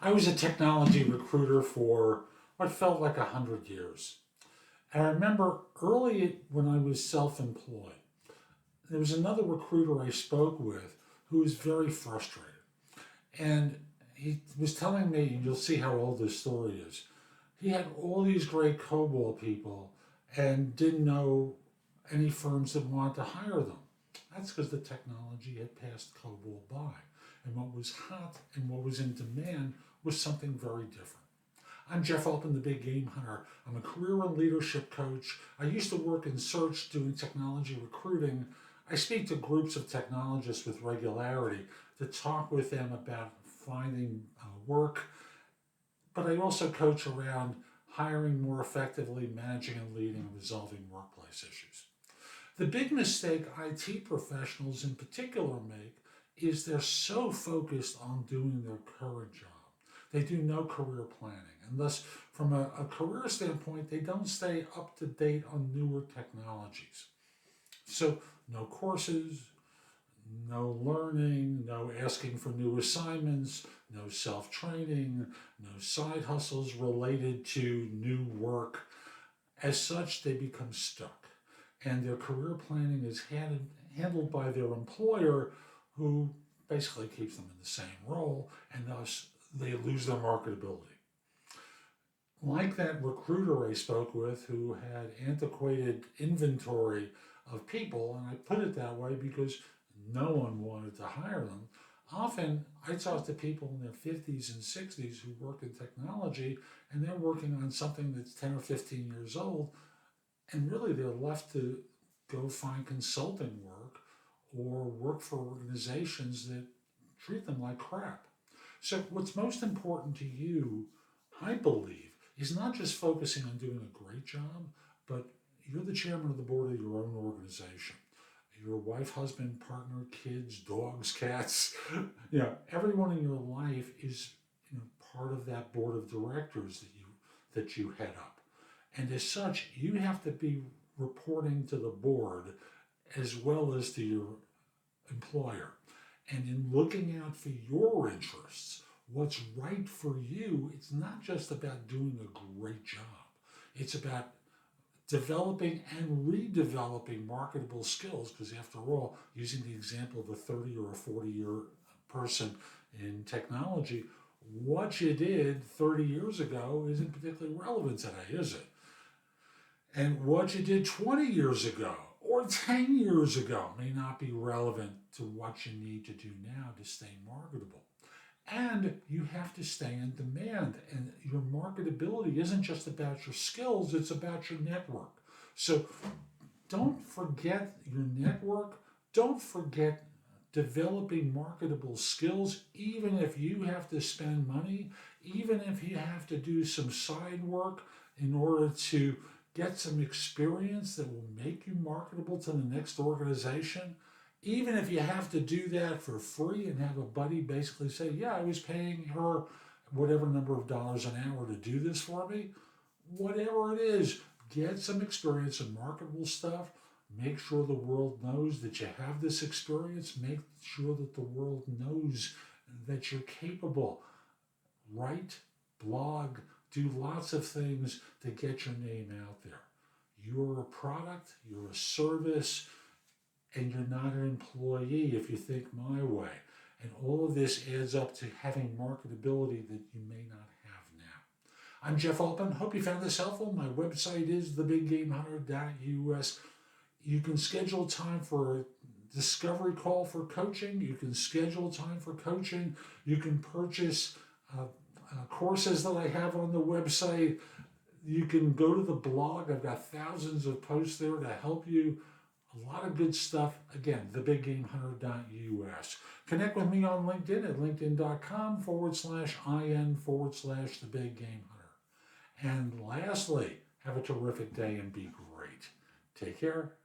I was a technology recruiter for what felt like 100 years. And I remember early when I was self-employed, there was another recruiter I spoke with who was very frustrated. And he was telling me, and you'll see how old this story is, he had all these great COBOL people and didn't know any firms that wanted to hire them. That's because the technology had passed COBOL by. And what was hot and what was in demand was something very different. I'm Jeff Altman, the Big Game Hunter. I'm a career and leadership coach. I used to work in search doing technology recruiting. I speak to groups of technologists with regularity to talk with them about finding work, but I also coach around hiring more effectively, managing and leading, and resolving workplace issues. The big mistake IT professionals in particular make is they're so focused on doing their current job. They do no career planning. And thus, from a career standpoint, they don't stay up to date on newer technologies. So, no courses, no learning, no asking for new assignments, no self-training, no side hustles related to new work. As such, they become stuck. And their career planning is handled by their employer, who basically keeps them in the same role, and thus they lose their marketability. Like that recruiter I spoke with who had antiquated inventory of people, and I put it that way because no one wanted to hire them. Often I talk to people in their 50s and 60s who work in technology, and they're working on something that's 10 or 15 years old, and really they're left to go find consulting work or work for organizations that treat them like crap. So what's most important to you, I believe, is not just focusing on doing a great job, but you're the chairman of the board of your own organization. Your wife, husband, partner, kids, dogs, cats, everyone in your life is part of that board of directors that you head up. And as such, you have to be reporting to the board as well as to your employer. And in looking out for your interests, what's right for you, it's not just about doing a great job. It's about developing and redeveloping marketable skills, because after all, using the example of a 30 or a 40-year person in technology, what you did 30 years ago isn't particularly relevant today, is it? And what you did 20 years ago or 10 years ago may not be relevant to what you need to do now to stay marketable. And you have to stay in demand. And your marketability isn't just about your skills, it's about your network. So don't forget your network. Don't forget developing marketable skills, even if you have to spend money, even if you have to do some side work in order to get some experience that will make you marketable to the next organization. Even if you have to do that for free and have a buddy basically say, yeah, I was paying her whatever number of dollars an hour to do this for me, whatever it is, get some experience in marketable stuff. Make sure the world knows that you have this experience. Make sure that the world knows that you're capable. Write, blog, do lots of things to get your name out there. You're a product, you're a service, and you're not an employee if you think my way. And all of this adds up to having marketability that you may not have now. I'm Jeff Altman. Hope you found this helpful. My website is thebiggamehunter.us. You can schedule time for a discovery call for coaching. You can schedule time for coaching. You can purchase courses that I have on the website. You can go to the blog. I've got thousands of posts there to help you. A lot of good stuff. Again, thebiggamehunter.us. Connect with me on LinkedIn at linkedin.com/in/thebiggamehunter. And lastly, have a terrific day and be great. Take care.